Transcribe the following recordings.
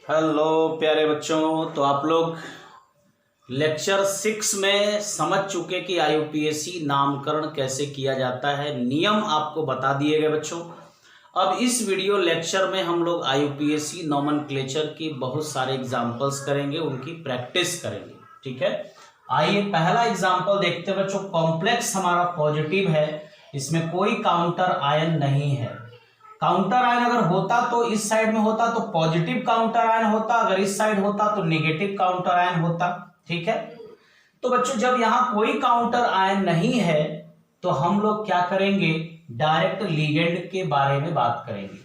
Hello प्यारे बच्चों, तो आप लोग लेक्चर 6 में समझ चुके कि आईयूपीएसी नामकरण कैसे किया जाता है। नियम आपको बता दिए गए बच्चों। अब इस वीडियो लेक्चर में हम लोग आईयूपीएसी नोमेनक्लेचर की बहुत सारे एग्जाम्पल्स करेंगे, उनकी प्रैक्टिस करेंगे। ठीक है, आइए पहला एग्जाम्पल देखते हैं बच्चों। कॉम्प्लेक्स हमारा पॉजिटिव है, इसमें कोई काउंटर आयन नहीं है। काउंटर आयन अगर होता तो इस साइड में होता तो पॉजिटिव काउंटर आयन होता, अगर इस साइड होता तो नेगेटिव काउंटर आयन होता। ठीक है, तो बच्चों जब यहां कोई काउंटर आयन नहीं है तो हम लोग क्या करेंगे, डायरेक्ट लिगेंड के बारे में बात करेंगे।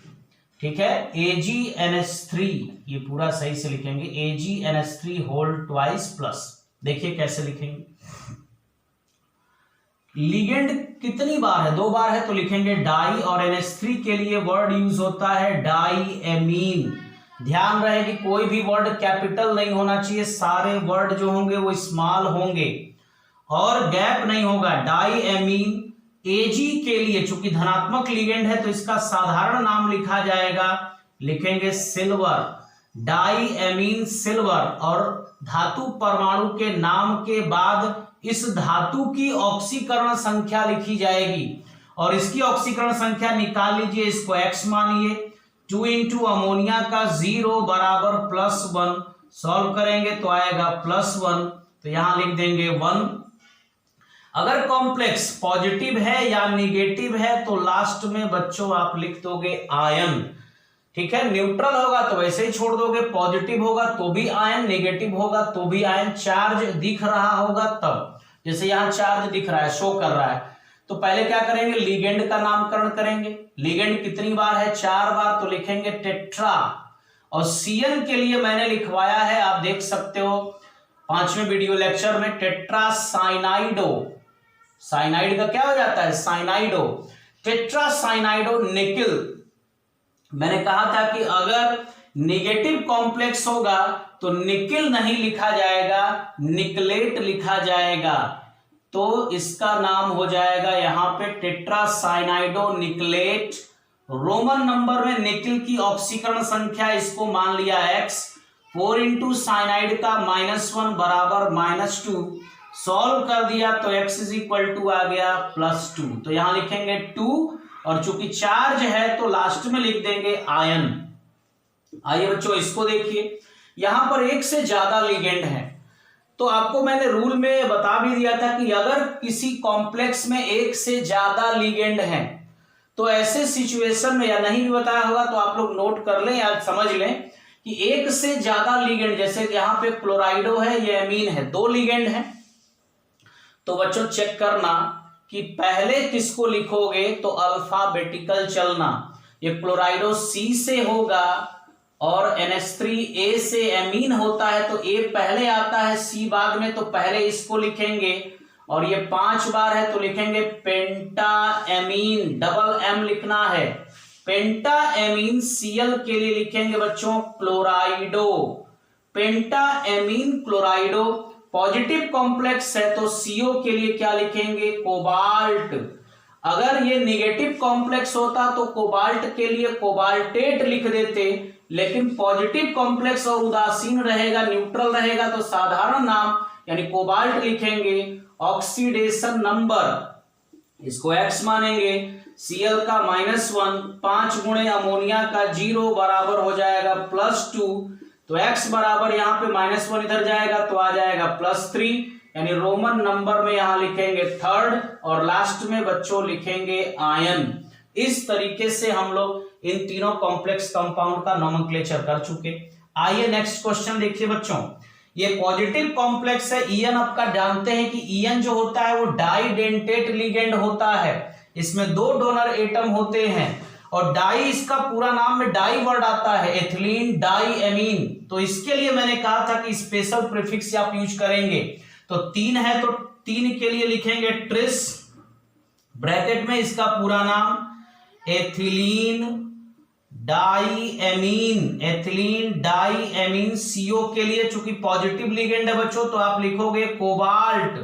ठीक है, AgNH3, ये पूरा सही से लिखेंगे, AgNH3 होल ट्वाइस प्लस। देखिए कैसे लिखेंगे। लिगेंड कितनी बार है, 2 बार है तो लिखेंगे डाई, और NH3 के लिए वर्ड यूज होता है डाई एमीन। ध्यान रहे कि कोई भी वर्ड कैपिटल नहीं होना चाहिए, सारे वर्ड जो होंगे वो स्मॉल होंगे और गैप नहीं होगा। डाई एमीन Ag के लिए चूंकि धनात्मक लिगेंड है तो इसका साधारण नाम लिखा जाएगा, लिखेंगे सिल्वर, डाई एमीन सिल्वर। और धातु परमाणु के नाम के बाद इस धातु की ऑक्सीकरण संख्या लिखी जाएगी और इसकी ऑक्सीकरण संख्या निकाल लीजिए, इसको x मानिए। 2 इंटू अमोनिया का 0 बराबर +1, सॉल्व करेंगे तो आएगा +1, तो यहां लिख देंगे 1। अगर कॉम्प्लेक्स पॉजिटिव है या निगेटिव है तो लास्ट में बच्चों आप लिख दोगे आयन। ठीक है, न्यूट्रल होगा तो वैसे ही छोड़ दोगे, पॉजिटिव होगा तो भी आयन, नेगेटिव होगा तो भी आयन। चार्ज दिख रहा होगा तब, जैसे यहां चार्ज दिख रहा है, शो कर रहा है, तो पहले क्या करेंगे, लिगेंड का नामकरण करेंगे। लिगेंड कितनी बार है, 4 बार, तो लिखेंगे टेट्रा। और Cn के लिए मैंने लिखवाया है, आप देख सकते हो 5वें वीडियो लेक्चर में, टेट्रा साइनाइडो। साइनाइड का क्या हो जाता है, साइनाइडो, टेट्रा साइनाइडो निकिल। मैंने कहा था कि अगर निगेटिव कॉम्प्लेक्स होगा तो निकिल नहीं लिखा जाएगा, निकलेट लिखा जाएगा, तो इसका नाम हो जाएगा यहां पे टेट्रासाइनाइडो निकलेट। रोमन नंबर में निकिल की ऑक्सीकरण संख्या इसको मान लिया x, 4 इंटू साइनाइड का -1 बराबर -2, सॉल्व कर दिया तो x इज इक्वल टू आ गया +2, तो यहां लिखेंगे 2, और चूंकि चार्ज है तो लास्ट में लिख देंगे आयन। आइए बच्चों इसको देखिए, यहां पर एक से ज्यादा लिगेंड है, तो आपको मैंने रूल में बता भी दिया था कि अगर किसी कॉम्प्लेक्स में एक से ज्यादा लिगेंड है तो ऐसे सिचुएशन में, या नहीं भी बताया होगा तो आप लोग नोट कर लें या समझ लें कि एक से ज्यादा लिगेंड, जैसे यहां पे क्लोराइडो है, ये एमीन है, 2 लिगेंड है, तो बच्चों चेक करना कि पहले किसको लिखोगे, तो अल्फाबेटिकल चलना। ये क्लोराइडो C से होगा और NH3 A से एमीन होता है, तो A पहले आता है, C बाद में, तो पहले इसको लिखेंगे। और ये 5 बार है तो लिखेंगे पेंटा एमीन, डबल M लिखना है। पेंटा एमीन Cl के लिए लिखेंगे बच्चों क्लोराइडो, पेंटा एमीन क्लोराइडो। पॉजिटिव कॉम्प्लेक्स है तो CO के लिए क्या लिखेंगे, कोबाल्ट। अगर ये नेगेटिव कॉम्प्लेक्स होता तो कोबाल्ट के लिए कोबाल्टेट लिख देते, लेकिन पॉजिटिव कॉम्प्लेक्स और उदासीन रहेगा, न्यूट्रल रहेगा, तो साधारण नाम यानी कोबाल्ट लिखेंगे। ऑक्सीडेशन नंबर इसको x मानेंगे, Cl का -1, 5 गुणे अमोनिया का 0 बराबर हो जाएगा +2, तो x बराबर यहां पे -1 इधर जाएगा तो आ जाएगा +3, यानी रोमन नंबर में यहां लिखेंगे 3rd, और लास्ट में बच्चों लिखेंगे आयन। इस तरीके से हम लोग इन तीनों कॉम्प्लेक्स कंपाउंड का नोमेनक्लेचर कर चुके। आइए नेक्स्ट क्वेश्चन देखिए बच्चों, ये पॉजिटिव कॉम्प्लेक्स है ईएन। आपका जानते हैं कि ईएन जो होता है वो डाइडेंटेट लिगेंड होता है, इसमें 2 डोनर एटम होते हैं, और डाई इसका पूरा नाम में डाई वर्ड आता है, एथिलीन डाई एमीन, तो इसके लिए मैंने कहा था कि स्पेशल प्रीफिक्स आप यूज करेंगे। तो 3 है तो 3 के लिए लिखेंगे ट्रिस, ब्रैकेट में इसका पूरा नाम ethylene diamine, ethylene diamine. CO के लिए चूंकि पॉजिटिव लिगेंड है बच्चों तो आप लिखोगे कोबाल्ट।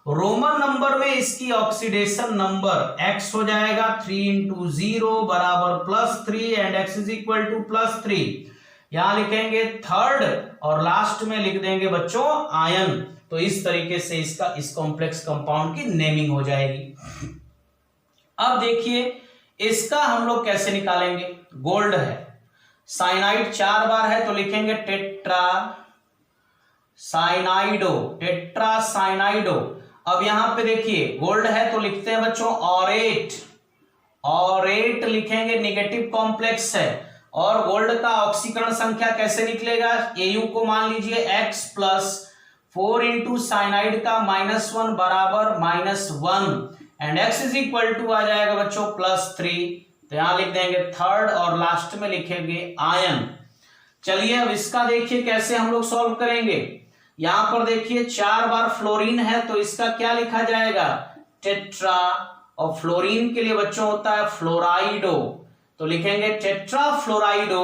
रोमन नंबर में इसकी ऑक्सीडेशन नंबर x हो जाएगा 3 इंटू 0 बराबर +3 and x is equal to +3, यहां लिखेंगे थर्ड और लास्ट में लिख देंगे बच्चों आयन। तो इस तरीके से इसका इस कॉम्प्लेक्स कंपाउंड की नेमिंग हो जाएगी। अब देखिए इसका हम लोग कैसे निकालेंगे। गोल्ड है, साइनाइड 4 बार है तो लिखेंगे टेट्रा साइनाइडो, टेट्रा साइनाइडो। अब यहां पे देखिए गोल्ड है तो लिखते हैं बच्चों ऑरेट, ऑरेट लिखेंगे, नेगेटिव कॉम्प्लेक्स है। और गोल्ड का ऑक्सीकरण संख्या कैसे निकलेगा, Au को मान लीजिए x प्लस 4 इंटू साइनाइड का -1 बराबर -1 and x is equal to आ जाएगा बच्चों +3। तो यहां लिख देंगे थर्ड और लास्ट में लिखेंगे आयन। चलिए अब इसका देखिए कैसे हम लोग सॉल्व करेंगे। यहां पर देखिए 4 बार फ्लोरीन है तो इसका क्या लिखा जाएगा टेट्रा, और फ्लोरीन के लिए बच्चों होता है फ्लोराइडो, तो लिखेंगे टेट्रा फ्लोराइडो।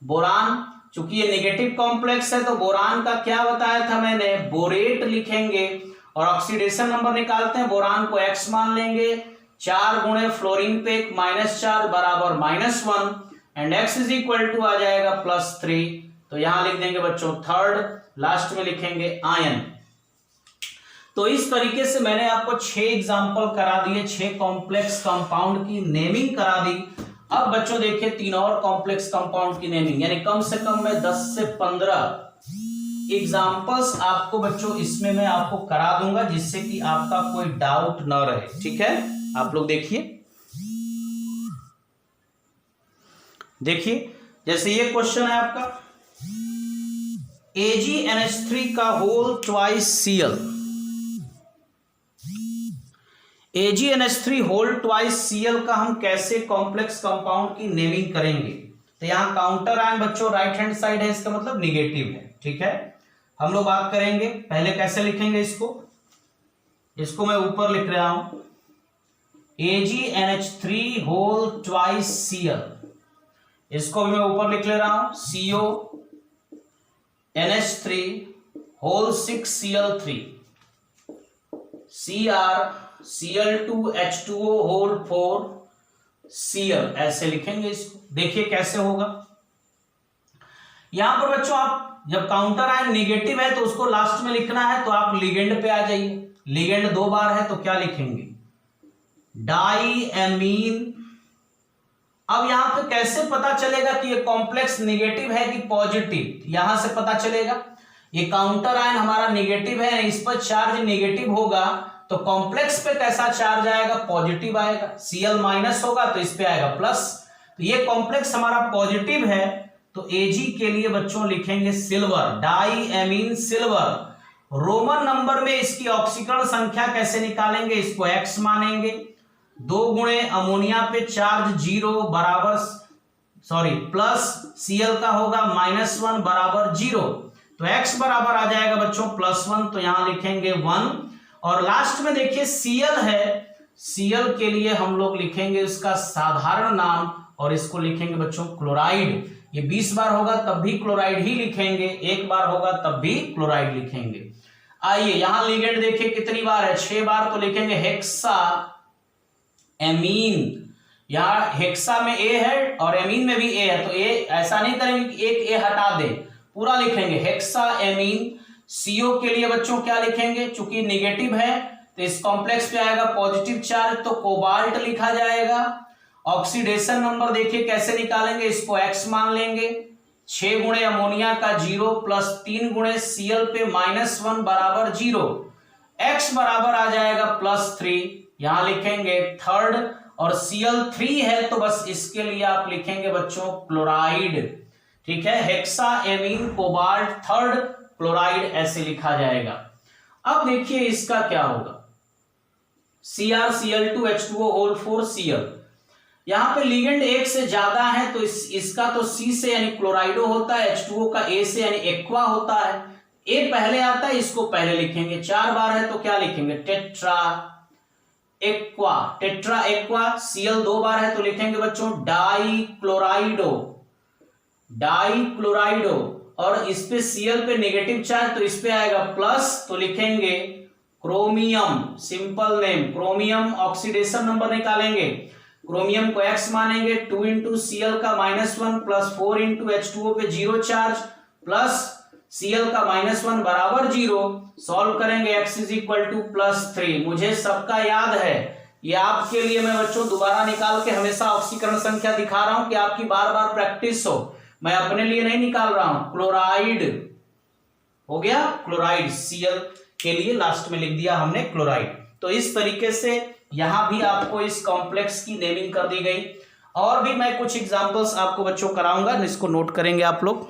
बोरान, चूंकि ये नेगेटिव कॉम्प्लेक्स है तो बोरान का क्या बताया था मैंने, बोरेट लिखेंगे। और ऑक्सीडेशन नंबर निकालते हैं, बोरान को x मान लेंगे, 4 गुणे फ्लोरीन पे -4 बराबर -1 and x is equal to आ जाएगा +3। तो यहां लिख देंगे बच्चों थर्ड, लास्ट में लिखेंगे आयन। तो इस तरीके से मैंने आपको 6 एग्जांपल करा दिए, 6 कॉम्प्लेक्स कंपाउंड की नेमिंग करा दी। अब बच्चों देखिए 3 और कॉम्प्लेक्स कंपाउंड की नेमिंग, यानी कम से कम मैं 10 से 15 एग्जांपल्स आपको बच्चों इसमें मैं आपको करा दूंगा, जिससे कि आपका कोई डाउट न रहे। ठीक है, आप लोग देखिए जैसे ये क्वेश्चन है आपका, AgNH3 का whole twice Cl, AgNH3 whole twice Cl का हम कैसे कॉम्प्लेक्स कंपाउंड की नेमिंग करेंगे। तो यहां काउंटर आयन बच्चों राइट हैंड साइड है, इसका मतलब निगेटिव है। ठीक है, हम लोग बात करेंगे पहले कैसे लिखेंगे इसको मैं ऊपर लिख रहा हूं AgNH3 होल ट्वाइस Cl, इसको भी मैं ऊपर लिख ले रहा हूं CO NH3 whole 6Cl3 Cr Cl2 H2O whole 4Cl, ऐसे लिखेंगे इसको। देखिए कैसे होगा। यहां पर बच्चों आप जब काउंटर आयन निगेटिव है तो उसको लास्ट में लिखना है, तो आप लिगेंड पे आ जाइए। लिगेंड 2 बार है तो क्या लिखेंगे डाई एमीन। अब यहां पे कैसे पता चलेगा कि ये कॉम्प्लेक्स निगेटिव है कि पॉजिटिव, यहां से पता चलेगा। ये काउंटर आयन हमारा निगेटिव है, इस पर चार्ज निगेटिव होगा तो कॉम्प्लेक्स पे कैसा चार्ज आएगा, पॉजिटिव आएगा। Cl माइनस होगा तो इस पे आएगा प्लस। तो ये कॉम्प्लेक्स हमारा पॉजिटिव है, तो Ag के लिए बच्चों लिखेंगे silver, diamine silver. Roman number में इसकी ऑक्सीकरण संख्या कैसे निकालेंगे, इसको x मानेंगे, 2 गुणे अमोनिया पे चार्ज 0 बराबर प्लस Cl का होगा -1 बराबर 0, तो x बराबर आ जाएगा बच्चों +1, तो यहां लिखेंगे 1। और लास्ट में देखिए Cl है, Cl के लिए हम लोग लिखेंगे इसका साधारण नाम और इसको लिखेंगे बच्चों क्लोराइड। ये 20 बार होगा तब भी क्लोराइड ही लिखेंगे, 1 बार होगा तब भी क्लोराइड लिखेंगे। आइए यहां लिगेंड देखिए कितनी बार है, 6 बार, तो लिखेंगे हेक्सा एमीन। यहां हेक्सा में A है और एमीन में भी A है, तो A ऐसा नहीं करेंगे कि एक A हटा दे, पूरा लिखेंगे हेक्सा एमीन। CO के लिए बच्चों क्या लिखेंगे, चूंकि निगेटिव है तो इस कॉम्प्लेक्स पे आएगा पॉजिटिव चार्ज, तो कोबाल्ट लिखा जाएगा। ऑक्सीडेशन नंबर देखिए कैसे निकालेंगे, इसको x मान लेंगे, 6 गुणे अमोनिया का 0 प्लस 3 गुणे Cl पे -1 बराबर 0, x बराबर आ जाएगा +3, यहां लिखेंगे थर्ड। और Cl3 है तो बस इसके लिए आप लिखेंगे बच्चों क्लोराइड। ठीक है, hexa amine cobalt third chloride ऐसे लिखा जाएगा। अब देखिए इसका क्या होगा, CrCl2 H2O होल 4Cl। यहां पे लिगेंड एक से ज्यादा है तो इसका तो C से यानी क्लोराइडो होता है, H2O का A से यानी एक्वा होता है। A पहले आता है, इसको पहले लिखेंगे। 4 बार है तो क्या लिखेंगे tetra aqua, tetra aqua. Cl 2 बार है तो लिखेंगे बच्चों डाई क्लोराइडो, डाई क्लोराइडो। और इस पे Cl पे नेगेटिव चार्ज तो इस पे आएगा प्लस, तो लिखेंगे chromium, simple name chromium. Oxidation number निकालेंगे, क्रोमियम को x मानेंगे, 2 इंटू Cl का -1 प्लस 4 इंटू H2O पे 0 चार्ज प्लस Cl का -1 बराबर 0। सॉल्व करेंगे x इज इक्वल टू +3। मुझे सबका याद है, ये आपके लिए मैं बच्चों दोबारा निकाल के हमेशा ऑक्सीकरण संख्या दिखा रहा हूं कि आपकी बार बार प्रैक्टिस हो, मैं अपने लिए नहीं निकाल रहा हूं। क्लोराइड हो गया, क्लोराइड Cl के लिए लास्ट में लिख दिया हमने क्लोराइड। तो इस तरीके से यहां भी आपको इस कॉम्प्लेक्स की नेमिंग कर दी गई। और भी मैं कुछ एग्जांपल्स आपको बच्चों कराऊंगा, इसको नोट करेंगे आप लोग।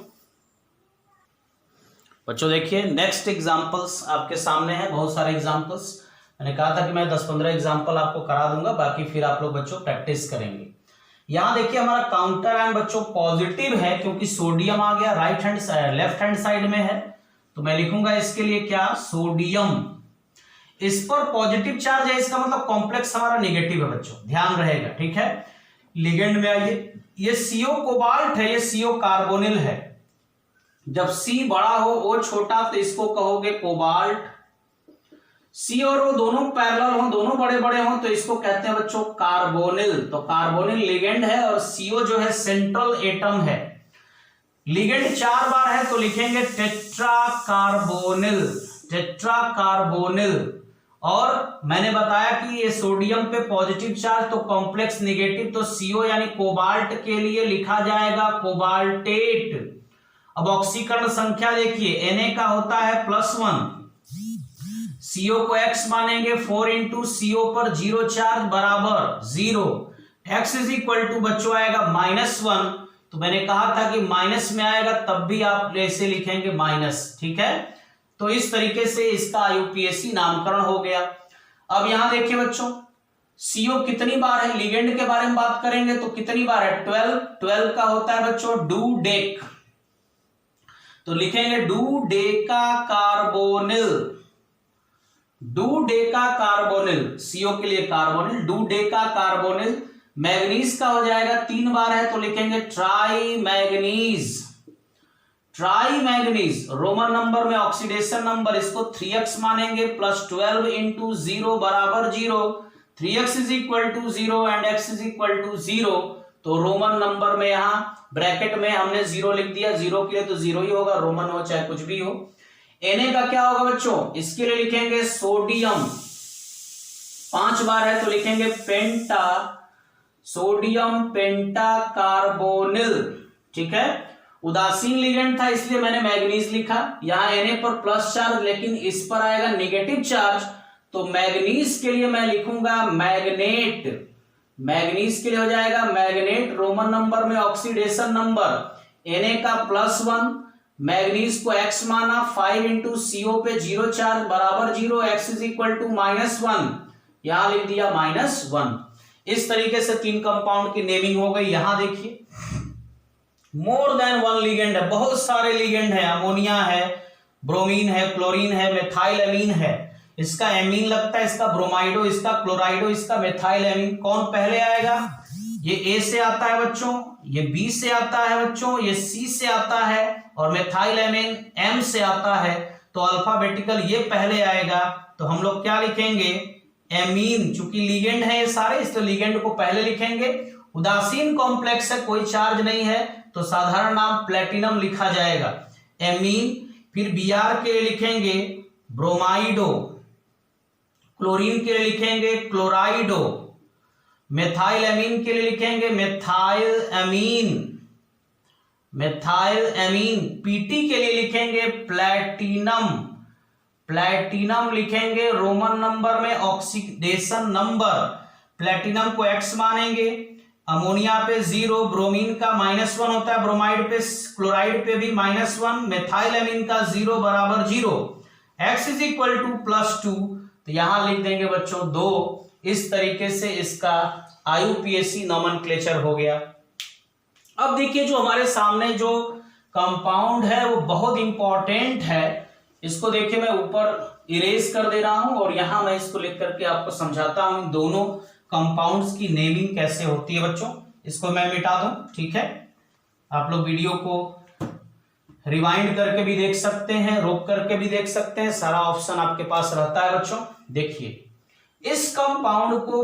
बच्चों देखिए नेक्स्ट एग्जांपल्स आपके सामने है, बहुत सारे एग्जांपल्स। मैंने कहा था कि मैं 10-15 एग्जांपल आपको करा दूंगा, बाकी फिर आप लोग बच्चों प्रैक्टिस करेंगे। यहां देखिए हमारा काउंटर आयन बच्चों पॉजिटिव है, क्योंकि सोडियम आ गया right hand left hand side में है, तो मैं लिखूंगा इसके लिए क्या, सोडियम। इस पर पॉजिटिव चार्ज है, इसका मतलब कॉम्प्लेक्स हमारा नेगेटिव है बच्चों, ध्यान रहेगा, ठीक है। लिगेंड में आइए, ये CO कोबाल्ट है, ये CO कार्बोनिल है। जब C बड़ा हो O छोटा तो इसको कहोगे कोबाल्ट। C और O दोनों पैरेलल हो, दोनों बड़े बड़े हो, तो इसको कहते हैं बच्चों कार्बोनिल। तो कार्बोनिल लिगेंड है और CO जो है सेंट्रल एटम है। लिगेंड 4 बार है तो लिखेंगे टेट्रा कार्बोनिल, टेट्रा कार्बोनिल। और मैंने बताया कि ये सोडियम पे पॉजिटिव चार्ज तो कॉम्प्लेक्स नेगेटिव, तो CO यानी कोबाल्ट के लिए लिखा जाएगा कोबाल्टेट। अब ऑक्सीकरण संख्या देखिए, Na का होता है +1, CO को x मानेंगे, 4 इंटू CO पर 0 चार्ज बराबर 0। x इज इक्वल टू बच्चों आएगा -1, तो मैंने कहा था कि माइनस में आएगा तब भी आप ऐसे लिखेंगे माइनस, ठीक है। तो इस तरीके से इसका IUPAC नामकरण हो गया। अब यहां देखिए बच्चों CO कितनी बार है, लिगेंड के बारे में बात करेंगे तो कितनी बार है, 12 का होता है बच्चों डूडेक, तो लिखेंगे डूडेका कार्बोनिल, डूडेका कार्बोनिल, CO के लिए कार्बोनिल, डूडेका कार्बोनिल। मैग्नीज का हो जाएगा 3 बार है तो लिखेंगे try manganese, try manganese. Roman number में ऑक्सीडेशन नंबर, इसको 3x मानेंगे, प्लस 12 इंटू 0 बराबर 0, 3x is equal to 0 and x is equal to 0। तो रोमन नंबर में यहां ब्रैकेट में हमने 0 लिख दिया, 0 के लिए तो 0 ही होगा, रोमन हो चाहे कुछ भी हो। Na का क्या होगा बच्चों, इसके लिए लिखेंगे सोडियम, 5 बार है तो लिखेंगे पेंटा, सोडियम पेंटा कार्बोनिल, ठीक है। उदासीन लिगेंड था इसलिए मैंने मैग्नीज लिखा। यहां Na पर प्लस चार्ज, लेकिन इस पर आएगा नेगेटिव चार्ज, तो मैग्नीज के लिए मैं लिखूंगा मैग्नेट, मैग्नीज के लिए हो जाएगा मैग्नेट। रोमन नंबर में ऑक्सीडेशन नंबर, Na का +1, मैग्नीज को x माना, 5 इंटू CO पे 0 चार्ज बराबर 0, x इज इक्वल टू -1, यहां लिख दिया -1। इस तरीके से 3 कंपाउंड की नेमिंग हो गई। यहां देखिए मोर देन 1 लिगेंड है, बहुत सारे लिगेंड है, अमोनिया है, ब्रोमीन है, क्लोरीन है, मेथाइल एमीन है। इसका एमीन लगता है, इसका ब्रोमाइडो, इसका क्लोराइडो, इसका मेथाइल एमीन। कौन पहले आएगा, ये A से आता है बच्चों, ये B से आता है बच्चों, ये C से आता है और मेथाइल एमीन M से आता है। तो अल्फाबेटिकल ये पहले आएगा, तो हम लोग क्या लिखेंगे एमीन, चूंकि लिगेंड है ये सारे, इसलिए लिगेंड को पहले लिखेंगे। उदासीन कॉम्प्लेक्स है, कोई चार्ज नहीं है, तो साधारण नाम प्लेटिनम लिखा जाएगा एमीन। फिर Br के लिए लिखेंगे ब्रोमाइडो, क्लोरीन के लिए लिखेंगे क्लोराइडो, मेथाइल एमीन के लिए लिखेंगे methyl amine, methyl amine. Pt के लिए लिखेंगे प्लेटिनम, प्लेटिनम लिखेंगे। रोमन नंबर में ऑक्सीडेशन नंबर, प्लेटिनम को x मानेंगे, अमोनिया पे 0, ब्रोमीन का -1 होता है, ब्रोमाइड पे, क्लोराइड पे भी -1, मेथाइल एमीन का 0 बराबर 0, x इज इक्वल टू +2, तो यहां लिख देंगे बच्चों 2। इस तरीके से इसका IUPAC नोमेनक्लेचर हो गया। अब देखिए जो हमारे सामने जो कंपाउंड है वो बहुत इंपॉर्टेंट है, इसको देखिए मैं ऊपर इरेज कर दे रहा हूं और यहां मैं इसको लिख करके आपको समझाता हूं दोनों कंपाउंड्स की नेमिंग कैसे होती है बच्चों। इसको मैं मिटा दूं, ठीक है। आप लोग वीडियो को रिवाइंड करके भी देख सकते हैं, रोक करके भी देख सकते हैं, सारा ऑप्शन आपके पास रहता है बच्चों। देखिए इस कंपाउंड को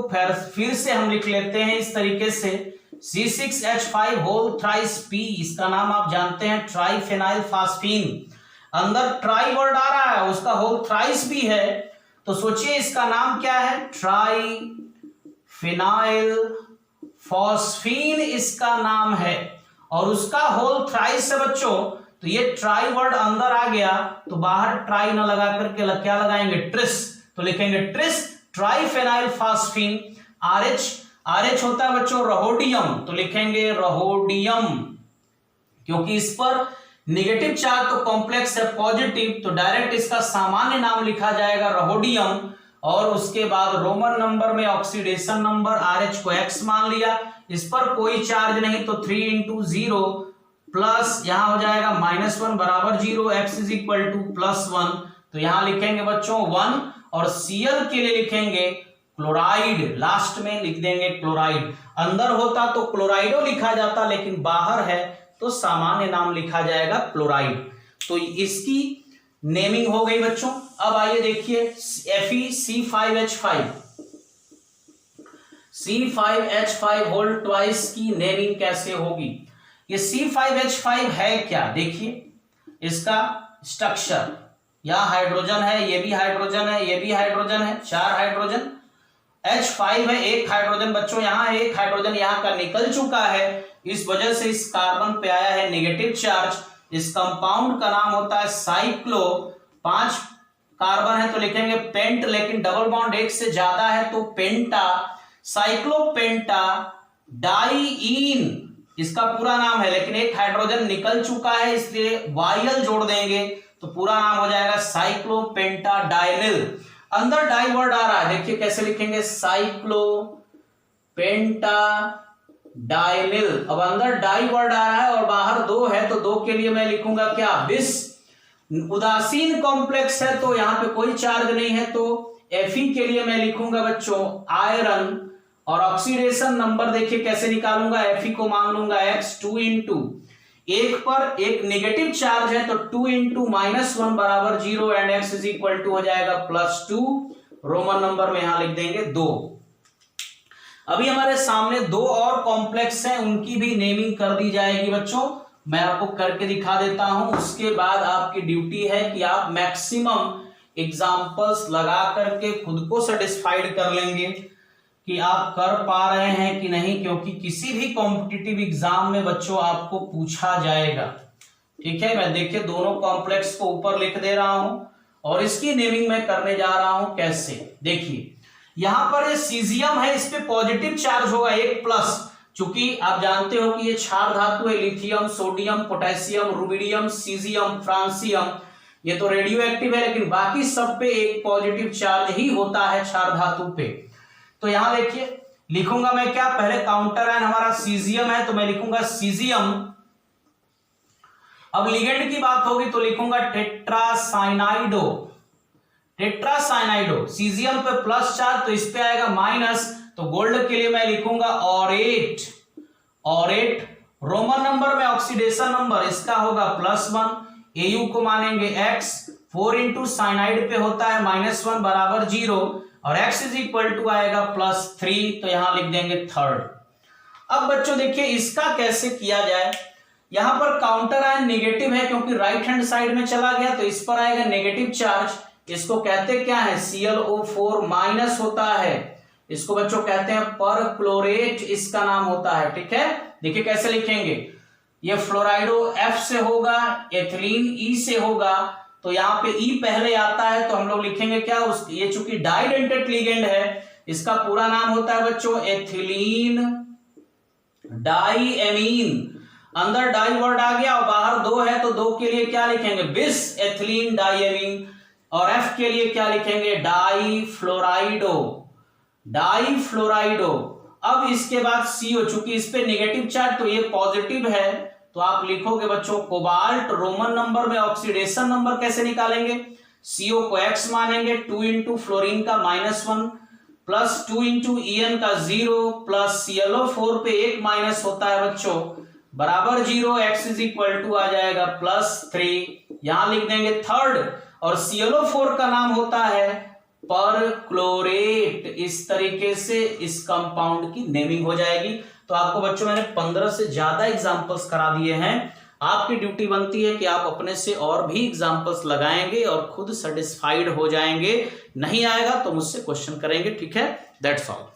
फिर से हम लिख लेते हैं इस तरीके से C6H5 होल थ्राइस P, इसका नाम आप जानते हैं ट्राइफेनाइल फास्फीन। अंदर ट्राई वर्ड आ रहा है, उसका होल थ्राइस भी है, तो सोचिए इसका नाम क्या है, ट्राइफेनाइल फॉस्फीन इसका नाम है, और उसका होल थ्राइस है बच्चों। तो ये ट्राई वर्ड अंदर आ गया, तो बाहर ट्राई ना लगा करके क्या लगाएंगे, ट्रिस, तो लिखेंगे ट्रिस ट्राइफेनाइल फास्फीन। RH होता है बच्चों रहोडियम, तो लिखेंगे रहोडियम, क्योंकि इस पर नेगेटिव चार्ज तो कॉम्प्लेक्स है पॉजिटिव, तो डायरेक्ट इसका सामान्य नाम लिखा जाएगा रहोडियम, और उसके बाद रोमन नंबर में ऑक्सीडेशन नंबर RH को X मान लिया, इस पर कोई चार्ज नहीं, तो 3 × 0 प्लस यहां हो जाएगा -1 बराबर 0, X = +1, तो यहां लिखेंगे बच्चों 1, और Cl के लिए लिखेंगे क्लोराइड, लास्ट में लिख देंगे क्लोराइड। अंदर होता तो क्लोराइडो लिखा जाता, लेकिन बाहर है तो सामान्य नाम लिखा जाएगा क्लोराइड। तो इसकी नेमिंग हो गई बच्चों। अब आइए देखिए C5H5 होल ट्वाइस की नेमिंग कैसे होगी। ये C5H5 है क्या, देखिए इसका स्ट्रक्चर, यहां हाइड्रोजन है, ये भी हाइड्रोजन है, ये भी हाइड्रोजन है, 4 हाइड्रोजन, H5 है, 1 हाइड्रोजन बच्चों, यहां 1 हाइड्रोजन यहां का निकल चुका है, इस वजह से इस कार्बन पे आया है नेगेटिव चार्ज। इस कंपाउंड का नाम होता है साइक्लो, 5 कार्बन है तो लिखेंगे पेंट, लेकिन डबल बॉन्ड 1 से ज्यादा है तो पेंटा, साइक्लोपेंटा डाइईन इसका पूरा नाम है, लेकिन 1 हाइड्रोजन निकल चुका है इसलिए वायल जोड़ देंगे तो पूरा नाम हो जाएगा साइक्लोपेंटा डाइनिल। अंदर डाई वर्ड आ रहा है, देखिए कैसे लिखेंगे, साइक्लोपेंटा डाइनिल। अब अंदर डाई वर्ड आ रहा है और बाहर 2 है, तो 2 के लिए मैं लिखूंगा क्या, बिस। उदासीन कॉम्प्लेक्स है तो यहां पे कोई चार्ज नहीं है, तो Fe के लिए मैं लिखूंगा बच्चों आयरन, और ऑक्सीडेशन नंबर देखिए कैसे निकालूंगा, Fe को मान लूंगा X, 2 × 1 पर 1 नेगेटिव चार्ज है तो 2 × -1 बराबर 0, एंड X = हो जाएगा +2, रोमन नंबर में यहां लिख देंगे 2। अभी हमारे सामने 2 और कॉम्प्लेक्स हैं, उनकी भी नेमिंग कर दी जाएगी बच्चों, मैं आपको करके दिखा देता हूं। उसके बाद आपकी ड्यूटी है कि आप मैक्सिमम एग्जांपल्स लगा करके खुद को सेटिस्फाइड कर लेंगे कि आप कर पा रहे हैं कि नहीं, क्योंकि किसी भी कॉम्पिटिटिव एग्जाम में बच्चों आपको पूछा जाएगा। ठीक है, मैं देखिए दोनों कॉम्प्लेक्स को ऊपर लिख दे रहा हूं और इसकी नेमिंग मैं करने जा रहा हूं कैसे। देखिए यहां पर ये सीजियम है, इस पे पॉजिटिव चार्ज होगा 1+, चूंकि आप जानते हो कि ये क्षार धातु है, lithium, sodium, potassium, rubidium, caesium, francium, ये तो रेडियो एक्टिव है, लेकिन बाकी सब पे एक पॉजिटिव चार्ज ही होता है क्षार धातु पे। तो यहां देखिए लिखूंगा मैं क्या, पहले काउंटर आयन हमारा सीजियम है तो मैं लिखूंगा सीजियम। अब लिगेंड की बात होगी तो लिखूंगा टेट्रासाइनाइडो, टेट्रासाइनाइडो, सीजियम पे प्लस चार्ज तो इस पे आएगा माइनस, तो गोल्ड के लिए मैं लिखूंगा ऑरेट, ऑरेट। रोमन नंबर में ऑक्सीडेशन नंबर इसका होगा +1, Au को मानेंगे X, 4 × साइनाइड पे होता है -1 बराबर 0, और X = आएगा +3, तो यहां लिख देंगे 3rd। अब बच्चों देखिए इसका कैसे किया जाए, यहां पर काउंटर आयन नेगेटिव है क्योंकि राइट हैंड साइड में चला गया तो इस पर आएगा नेगेटिव चार्ज, इसको कहते क्या है, ClO4- होता है, इसको बच्चों कहते हैं परक्लोरेट, इसका नाम होता है। ठीक है, देखिए कैसे लिखेंगे, ये फ्लोराइडो F से होगा, एथिलीन E से होगा, तो यहाँ पे E पहले आता है तो हम लोग लिखेंगे क्या, ये चूंकि डाइडेंटेट लिगेंड है, इसका पूरा नाम होता है बच्चों एथिलीन डाइएमीन। अंदर डाई वर्ड आ गया और बाहर 2 है तो 2 के लिए क्या लिखेंगे, बिस एथिलीन डाइएमीन, और F के लिए क्या लिखेंगे, डाइफ्लोराइडो, डाइफ्लोराइडो। अब इसके बाद CO, चूंकि इस पे नेगेटिव चार्ज तो ये पॉजिटिव है, तो आप लिखोगे बच्चों कोबाल्ट, रोमन नंबर में ऑक्सीडेशन नंबर कैसे निकालेंगे, CO को X मानेंगे, 2 × फ्लोरीन का -1 प्लस 2 × En का 0 प्लस ClO4 पे 1 माइनस होता है बच्चों बराबर 0, X = आ जाएगा +3, यहां लिख देंगे 3rd, और ClO4 का नाम होता है पर क्लोरेट, इस तरीके से इस कंपाउंड की नेमिंग हो जाएगी। तो आपको बच्चों मैंने 15 से ज्यादा एग्जांपल्स करा दिए हैं। आपकी ड्यूटी बनती है कि आप अपने से और भी एग्जांपल्स लगाएंगे और खुद सेटिस्फाइड हो जाएंगे। नहीं आएगा तो मुझसे क्वेश्चन करेंगे, ठीक है। That's all.